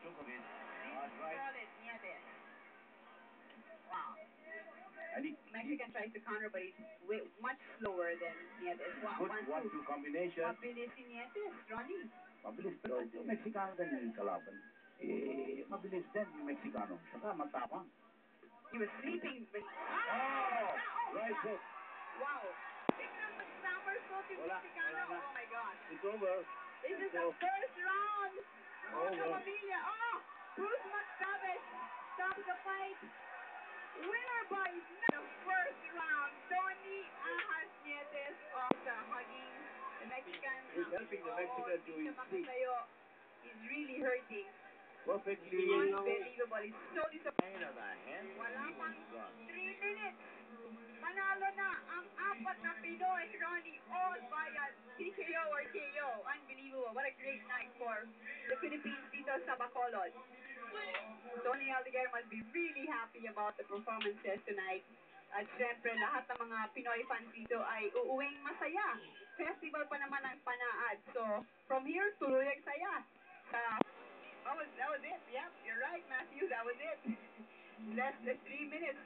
Djokovic. Call it Nieves. Wow. And Mexican tries to counter, but he's much slower than Nieves. good one-two combination. Mabilis si Nieves, Ronnie. Mabilis, pero yung Mexicano din yung kalaban. Mabilis din yung Mexicano. Saka matapang. He was sleeping. Oh! Right hook. Wow. Somersault yung Wala, Mexicano. wala na. Oh my gosh. It's over. This is the first round. Over. Capabilia. Oh, Bruce McTavish stops the fight. Winner by the first round. Tony Ajas Nieves after hugging the Mexican. He's helping the Mexican to his feet. He's really hurting. Perfectly. Unbelievable. He's so disappointed. Wala pang 3 minutes. Panalo na ang 4 na Pinoy, Ronnie, all via TKO or KO. Unbelievable. What a great night for the Philippines dito sa Bacolod. Tony Aldeguer must be really happy about the performances tonight. At syempre, lahat ng mga Pinoy fans dito ay uuwing masaya. Festival pa naman ang Panaad. So, from here, tuloy ang saya. That was it. Yep, you're right, Matthew. That was it. Less than 3 minutes.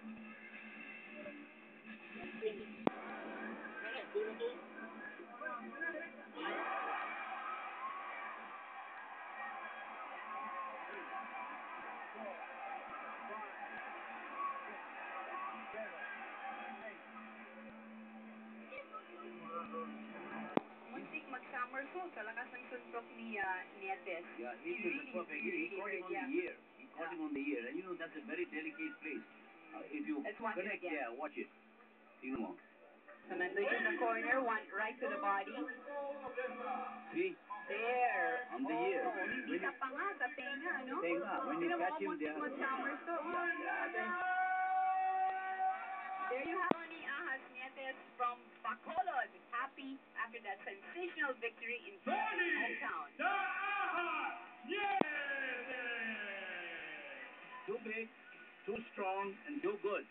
Muntik mag-somersault sa lakas ng suntok ni Nieves. Yeah, he was a perfect. He caught him on the ear. He caught him on the ear. And you know, that's a very delicate place. If you Let's watch it connect, again. yeah, watch it. Tingnan mo. So, nandun siya sa corner, one right to the body. See? There. On the ear. Hindi sa panga, sa tenga, no? Tenga. When you Tingnan mo, catch him muntik there. mag-somersault. There you have Tony Ajas Nieves from Bacolod. Happy after that sensational victory in his hometown. Too big, too strong, and too good.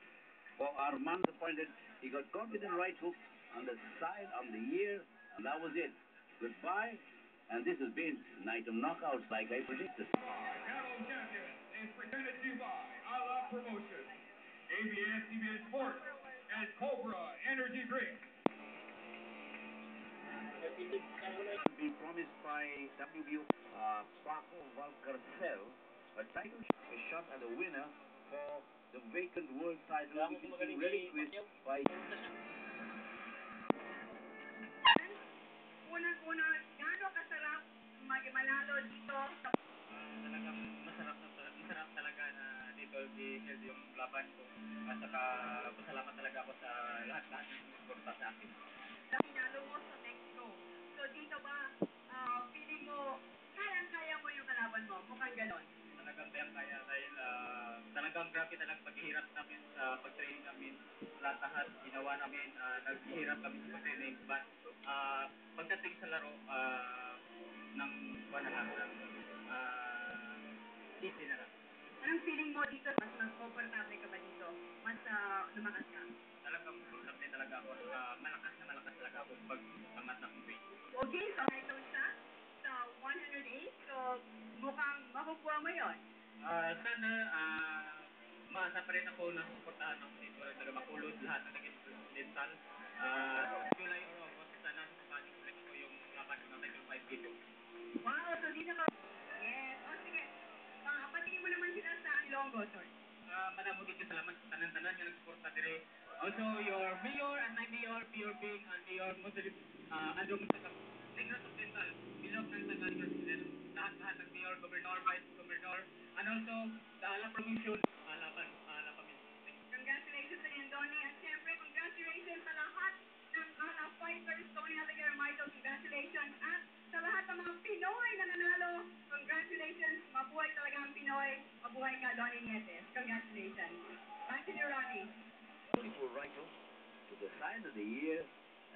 For Armand appointed, he got caught with the right hook on the side, on the ear, and that was it. Goodbye, and this has been Night of Knockouts like I predicted. Battle Champion is presented to you by Allah Promotions, ABS-CBN Sports, and Cobra Energy Drink. Been promised by WBO Paco Valcarcel a title shot at the winner for the vacant world title, which is being relinquished by. Unang-una, gaano kasarap manalo dito sa Talagang masarap talaga na dito i-held yung laban ko. At saka pasalamat talaga ako sa lahat-lahat ng suporta sa akin. finalo mo sa Mexico. So dito ba, feeling mo, kayang-kaya mo yung kalaban mo? Mukhang ganon. Talagang kaya dahil talagang grabe talagang paghihirap namin sa pag-training namin. Lahat ginawa namin, naghihirap kami sa pag-training. But pagdating sa laro, ng panahon lang, easy na lang. Anong feeling mo dito? Mas komportable ka ba dito? Mas lumakas ka? Talagang problem din talaga ako. Malakas talaga ako pag angat ng weight. Okay, so title siya sa 108. So mukhang makukuha mo yun. Sana maasa pa rin ako na suportahan ako dito taga Bacolod, lahat na naging dental. July or August, sana suportahan ulit ko yung laban ng title fight dito. Wow, so di na ka... Yes. O sige, patingin mo naman sila sa Ilonggo, sir. Madamo dito salamat sa tanan-tanan nga nagsuporta dire. Also, your mayor and my mayor, Mayor Bing, and Mayor Muslim, andong sa Negros Occidental, bilog ng Tagal President, lahat-lahat ng Mayor, Governor, Vice Governor, and also the Ala Promotion, Ala Pamilya. Congratulations again, Donnie. At syempre, congratulations sa lahat ng Ala Fighters, Tony Aldeguer, Michael, congratulations. At sa lahat ng mga Pinoy na nanalo, congratulations. Mabuhay talaga ang Pinoy. Mabuhay ka, Donnie Nieves. Congratulations. Back to you, Ronnie. Beautiful right hook to the side of the ear,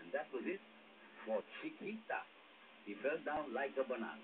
and that was it for Chiquita. He fell down like a banana.